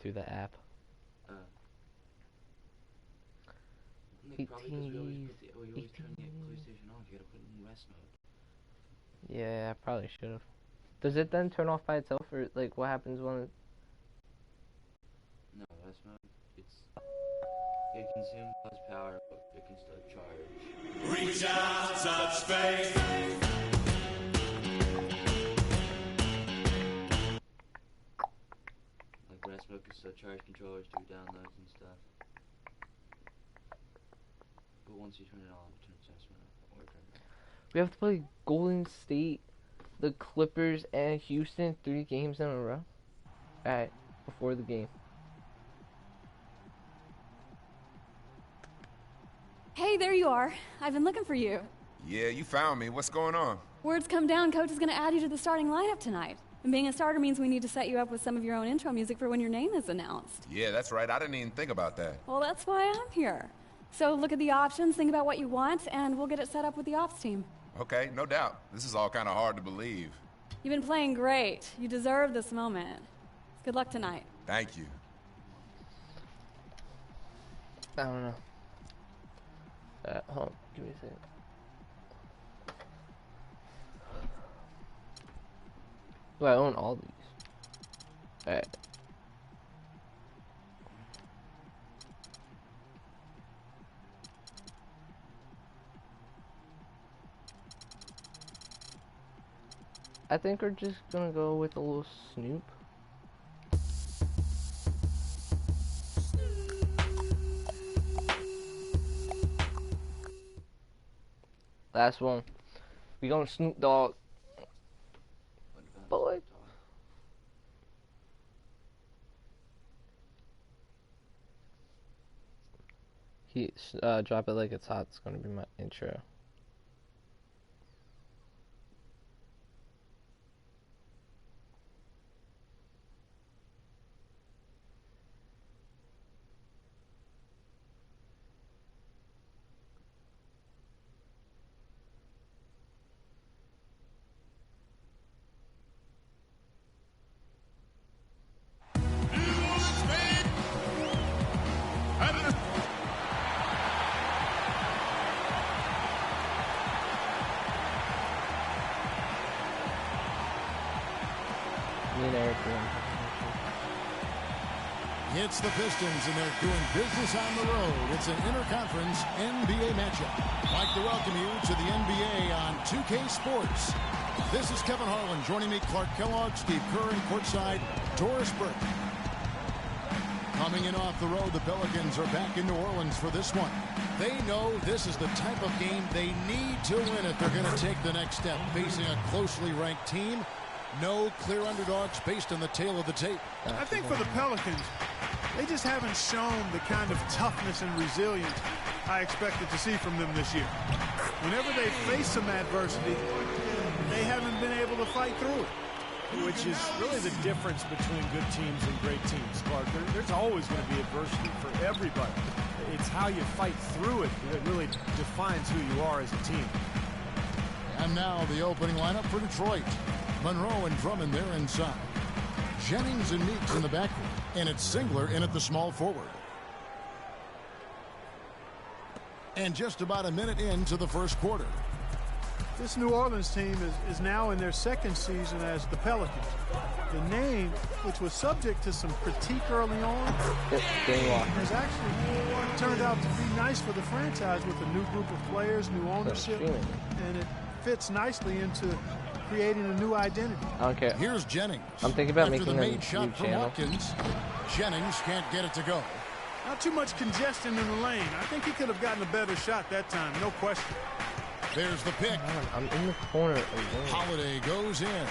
through the app. Probably because we always turn the PlayStation off. You gotta put it in rest mode. Yeah, I probably should have. Does it then turn off by itself, or like what happens when it... No, rest mode. It consumes less power, but it can still charge. Reach out, touch faith. Like rest mode can still charge controllers, do downloads and stuff. But once you turn it on, it turns rest mode or turn it off. We have to play Golden State, the Clippers, and Houston 3 games in a row. Alright, before the game. Hey, there you are. I've been looking for you. Yeah, you found me. What's going on? Word's come down, Coach is going to add you to the starting lineup tonight. And being a starter means we need to set you up with some of your own intro music for when your name is announced. Yeah, that's right. I didn't even think about that. Well, that's why I'm here. So look at the options, think about what you want, and we'll get it set up with the ops team. Okay, no doubt. This is all kind of hard to believe. You've been playing great. You deserve this moment. Good luck tonight. Thank you. I don't know. Hold on, give me a second. Do I own all these? Alright. I think we're just gonna go with a little Snoop. Last one. We going Snoop Dogg. Boy. Drop it like it's hot. It's gonna be my intro. It's the Pistons, and they're doing business on the road. It's an interconference NBA matchup. I'd like to welcome you to the NBA on 2K Sports. This is Kevin Harlan. Joining me, Clark Kellogg, Steve Kerr, and courtside, Doris Burke. Coming in off the road, the Pelicans are back in New Orleans for this one. They know this is the type of game they need to win if they're going to take the next step, facing a closely ranked team. No clear underdogs based on the tail of the tape. I think for the Pelicans, they just haven't shown the kind of toughness and resilience I expected to see from them this year. Whenever they face some adversity, they haven't been able to fight through it. Which is really the difference between good teams and great teams, Clark. There's always going to be adversity for everybody. It's how you fight through it that really defines who you are as a team. And now the opening lineup for Detroit. Monroe and Drummond there inside. Jennings and Meeks in the backcourt. And it's Singler in at the small forward. And just about a minute into the first quarter. This New Orleans team is now in their second season as the Pelicans. The name, which was subject to some critique early on, has actually turned out to be nice for the franchise with a new group of players, new ownership, and it fits nicely into creating a new identity. I don't care. Here's Jennings. I'm thinking about After making the a made shot new from channel. Watkins, Jennings can't get it to go. Not too much congestion in the lane. I think he could have gotten a better shot that time, no question. There's the pick. I'm in the corner again. Holiday goes in.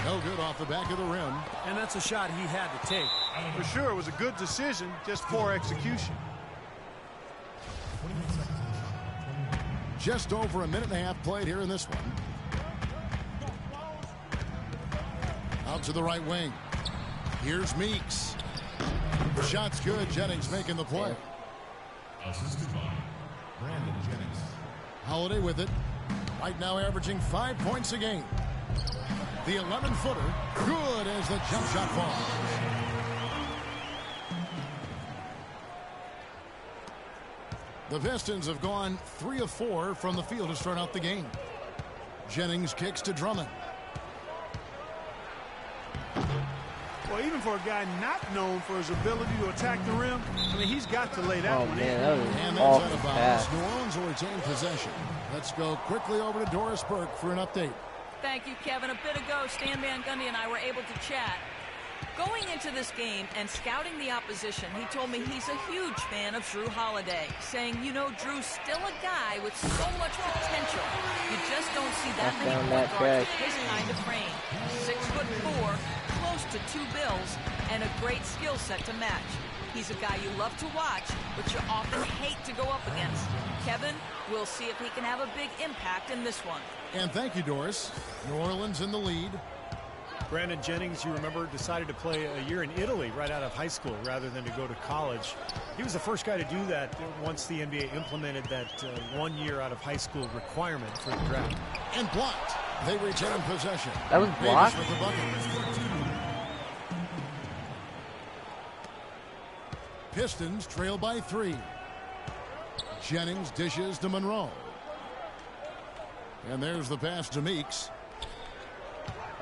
No good off the back of the rim. And that's a shot he had to take. For sure, it was a good decision, just poor execution. Just over a minute and a half played here in this one. Out to the right wing. Here's Meeks. Shot's good. Jennings making the play. Assisted by Brandon Jennings. Holiday with it. Right now averaging 5 points a game. The 11-footer. Good as the jump shot falls. The Pistons have gone 3 of 4 from the field to start out the game. Jennings kicks to Drummond. Well, even for a guy not known for his ability to attack the rim, I mean, he's got to lay that one in. That was And awful that's out of bounds. pass. New Orleans will retain possession. Let's go quickly over to Doris Burke for an update. Thank you, Kevin. A bit ago, Stan Van Gundy and I were able to chat. Going into this game and scouting the opposition, he told me he's a huge fan of Drew Holiday, saying, you know, Drew's still a guy with so much potential. You just don't see that many point guards with his kind of frame. 6'4", close to 2 bills, and a great skill set to match. He's a guy you love to watch, but you often hate to go up against. Kevin, we'll see if he can have a big impact in this one. And thank you, Doris. New Orleans in the lead. Brandon Jennings, you remember, decided to play a year in Italy right out of high school rather than to go to college. He was the first guy to do that once the NBA implemented that 1 year out of high school requirement for the draft. And blocked. They retain possession. That was blocked? Davis with the bucket. Pistons trail by 3. Jennings dishes to Monroe. And there's the pass to Meeks.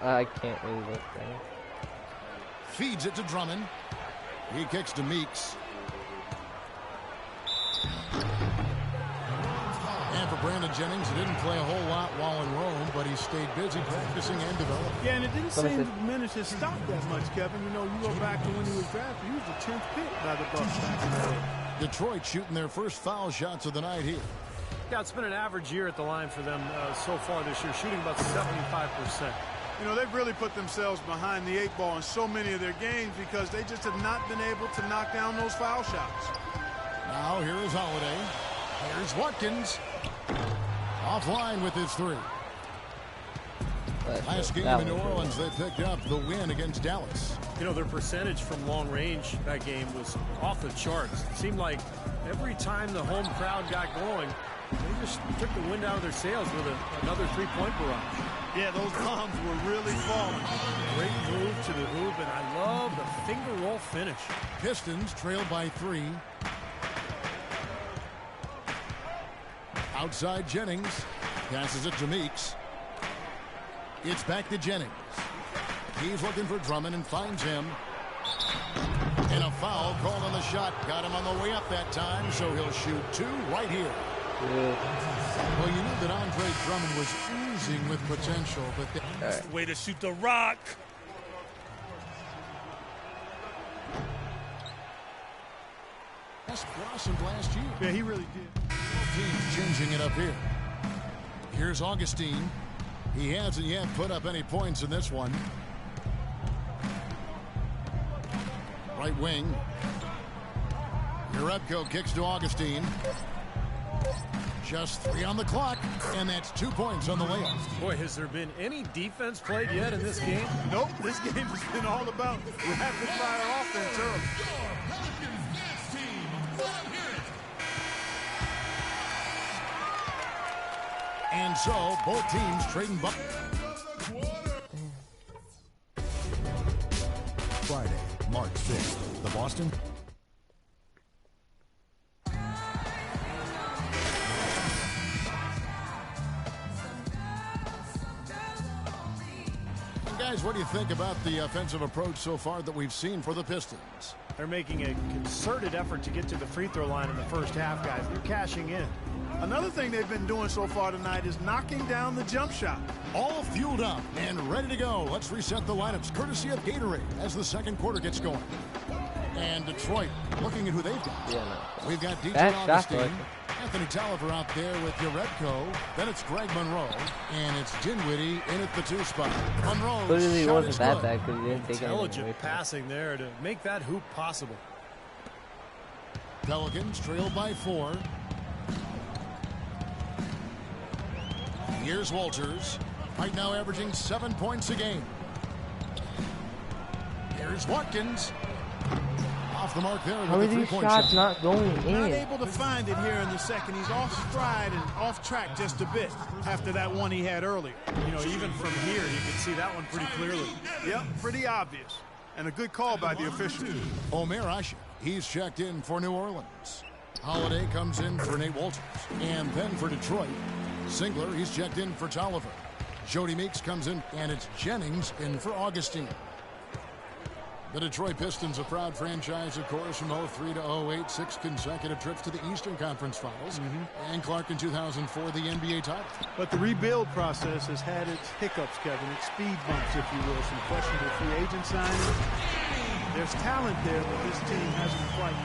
I can't read that thing. Feeds it to Drummond. He kicks to Meeks. And for Brandon Jennings, he didn't play a whole lot while in Rome, but he stayed busy practicing and developing. Yeah, and it didn't seem to diminish his stock that much, Kevin. You know, you go back to when he was drafted, he was the 10th pick by the Bucks back in the day. Detroit shooting their first foul shots of the night here. Yeah, it's been an average year at the line for them so far this year, shooting about 75%. You know, they've really put themselves behind the 8 ball in so many of their games because they just have not been able to knock down those foul shots. Now here is Holiday. Here's Watkins. Offline with his 3. Last game in New Orleans, they picked up the win against Dallas. You know, their percentage from long range that game was off the charts. It seemed like every time the home crowd got going, they just took the wind out of their sails with another 3-point barrage. Yeah, those bombs were really falling. Great move to the hoop, and I love the finger roll finish. Pistons trail by 3. Outside Jennings. Passes it to Meeks. It's back to Jennings. He's looking for Drummond and finds him. And a foul called on the shot. Got him on the way up that time, so he'll shoot 2 right here. Well, you knew that Andre Drummond was oozing with potential, but that's the way to shoot the rock. That's blossomed last year. Yeah, he really did. Team's changing it up here. Here's Augustine. He hasn't yet put up any points in this one. Right wing. CareerEp kicks to Augustine. Just 3 on the clock, and that's 2 points on the layup. Boy, has there been any defense played yet in this game? Nope, this game has been all about rapid-fire offense early. And so, both teams trading buck. Friday, March 5th, the Boston. Guys, what do you think about the offensive approach so far that we've seen for the Pistons? They're making a concerted effort to get to the free throw line in the first half, guys. They're cashing in. Another thing they've been doing so far tonight is knocking down the jump shot. All fueled up and ready to go. Let's reset the lineups courtesy of Gatorade as the second quarter gets going. And Detroit looking at who they've got. Yeah, no. We've got DJ Augustine, Anthony Tolliver out there with CareerEp. Then it's Greg Monroe, and it's Dinwiddie in at the 2 spot. Monroe clearly wasn't that bad because he didn't take anything away intelligent from passing there to make that hoop possible. Pelicans trail by 4. Here's Walters, right now averaging 7 points a game. Here's Watkins. Off the mark there with How are a these 3-point shots shot. not going in? Not able to find it here in the second. He's off stride and off track just a bit after that one he had earlier. You know, even from here, you can see that one pretty clearly. Yep, pretty obvious. And a good call by the official. Omer Asher, he's checked in for New Orleans. Holiday comes in for Nate Walters. And then for Detroit, Singler, he's checked in for Tolliver. Jody Meeks comes in, and it's Jennings in for Augustine. The Detroit Pistons, a proud franchise, of course, from 03 to 08, 6 consecutive trips to the Eastern Conference Finals. And Clark in 2004, the NBA title. But the rebuild process has had its hiccups, Kevin, its speed bumps, if you will, some questionable free agent signings. There's talent there, but this team hasn't quite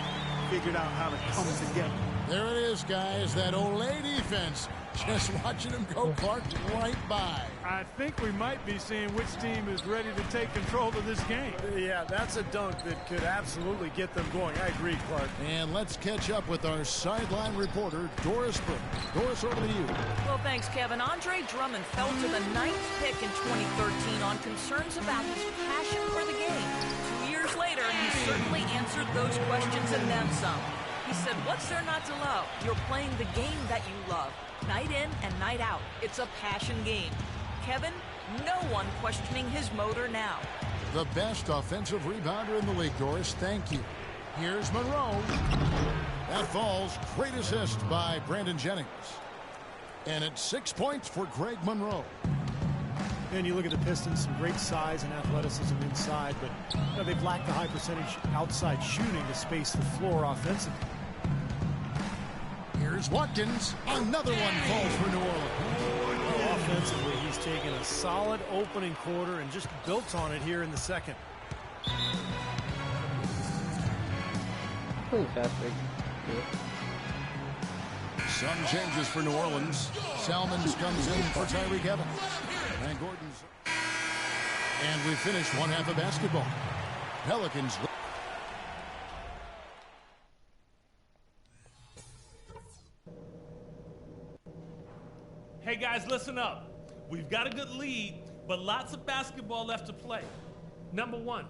figured out how to come together. There it is, guys, that Olay defense. Just watching him go, Clark, right by. I think we might be seeing which team is ready to take control of this game. Yeah, that's a dunk that could absolutely get them going. I agree, Clark. And let's catch up with our sideline reporter, Doris Burke. Doris, over to you. Well, thanks, Kevin. Andre Drummond fell to the 9th pick in 2013 on concerns about his passion for the game. 2 years later, he certainly answered those questions and then some. He said, what's there not to love? You're playing the game that you love. Night in and night out. It's a passion game. Kevin, no one questioning his motor now. The best offensive rebounder in the league, Doris. Thank you. Here's Monroe. That falls. Great assist by Brandon Jennings. And it's 6 points for Greg Monroe. And you look at the Pistons, some great size and athleticism inside, but they've lacked the high percentage outside shooting to space the floor offensively. Here's Watkins. Another one falls for New Orleans. Well, offensively, he's taken a solid opening quarter and just built on it here in the second. Pretty fast break. Some changes for New Orleans. Salmons comes in for Tyreek Evans. And Gordon's. And we finish one half of basketball. Pelicans. Hey guys, listen up. We've got a good lead, but lots of basketball left to play. Number one,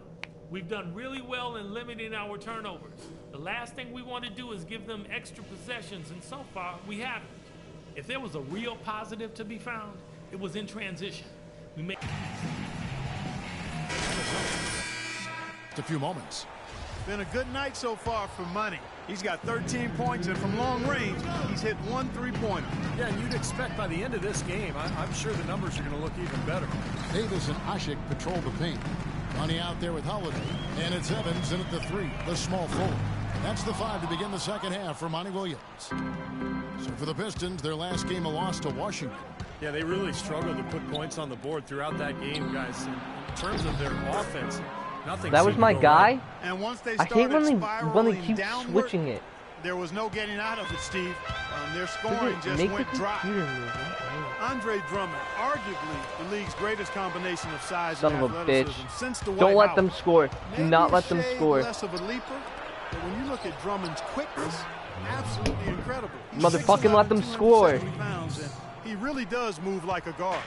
we've done really well in limiting our turnovers. The last thing we want to do is give them extra possessions, and so far, we haven't. If there was a real positive to be found, it was in transition. We make a few moments. Been a good night so far for Money. He's got 13 points, and from long range, he's hit 1 3-pointer. Yeah, and you'd expect by the end of this game, I'm sure the numbers are going to look even better. Davis and Ashik patrol the paint. Money out there with Holiday. And it's Evans in at the 3, the small forward. That's the 5 to begin the second half for Monty Williams. So for the Pistons, their last game a loss to Washington. Yeah, they really struggled to put points on the board throughout that game, guys. In terms of their offense, nothing. That was my guy. And once they I hate when they keep downward, switching it. There was no getting out of it, Steve. Their scoring just went dry. Andre Drummond, arguably the league's greatest combination of size Son and of a athleticism bitch. since the White Don't let House. them score. Do not let them score. Less of a leaper, but when you look at Drummond's quickness, absolutely incredible. He's Motherfucking let them 6'5", score. 270 pounds, and he really does move like a guard.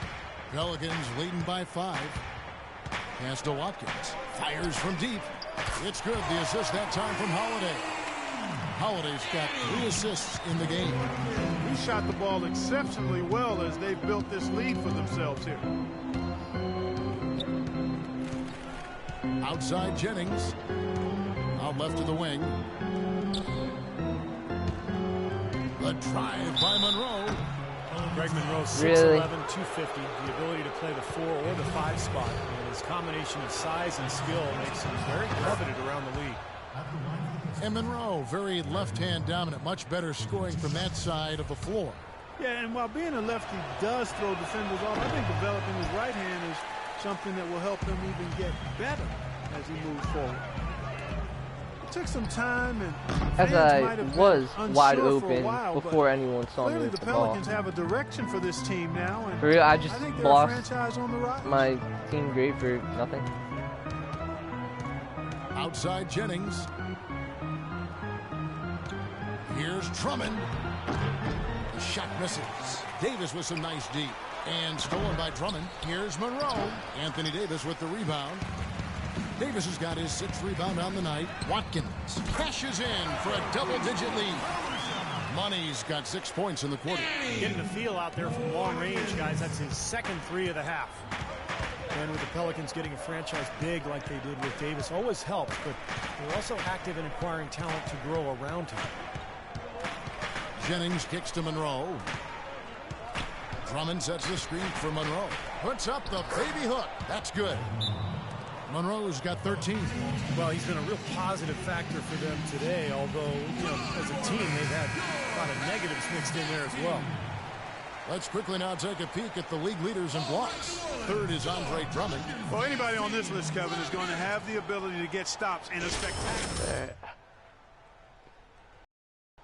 Pelicans leading by 5. Pass to Watkins. Fires from deep. It's good. The assist that time from Holiday. Holiday's got 3 assists in the game. He shot the ball exceptionally well as they've built this lead for themselves here. Outside Jennings. Out left to the wing. The drive by Monroe. Greg Monroe, 6'11", Really? 250, the ability to play the 4 or the 5 spot. And his combination of size and skill makes him very coveted around the league. And Monroe, very left-hand dominant, much better scoring from that side of the floor. Yeah, and while being a lefty does throw defenders off, I think developing his right hand is something that will help him even get better as he moves forward. It took some time, and As fans I might have been was wide unsure for a open while, before but anyone saw me clearly with the the ball. Pelicans have a direction for this team now, and For real, I just think they're a lost franchise on the rise. my team grade for nothing. Outside Jennings. Here's Drummond. The shot misses. Davis with some nice D. And stolen by Drummond. Here's Monroe. Anthony Davis with the rebound. Davis has got his 6th rebound on the night. Watkins crashes in for a double-digit lead. Money's got 6 points in the quarter. Getting a feel out there from long range, guys. That's his second 3 of the half. And with the Pelicans getting a franchise big like they did with Davis always helps, but they're also active in acquiring talent to grow around him. Jennings kicks to Monroe. Drummond sets the screen for Monroe. Puts up the baby hook. That's good. Monroe's got 13. Well, he's been a real positive factor for them today, although, as a team, they've had a lot of negatives mixed in there as well. Let's quickly now take a peek at the league leaders in blocks. Third is Andre Drummond. Well, anybody on this list, Kevin, is going to have the ability to get stops in a spectacular.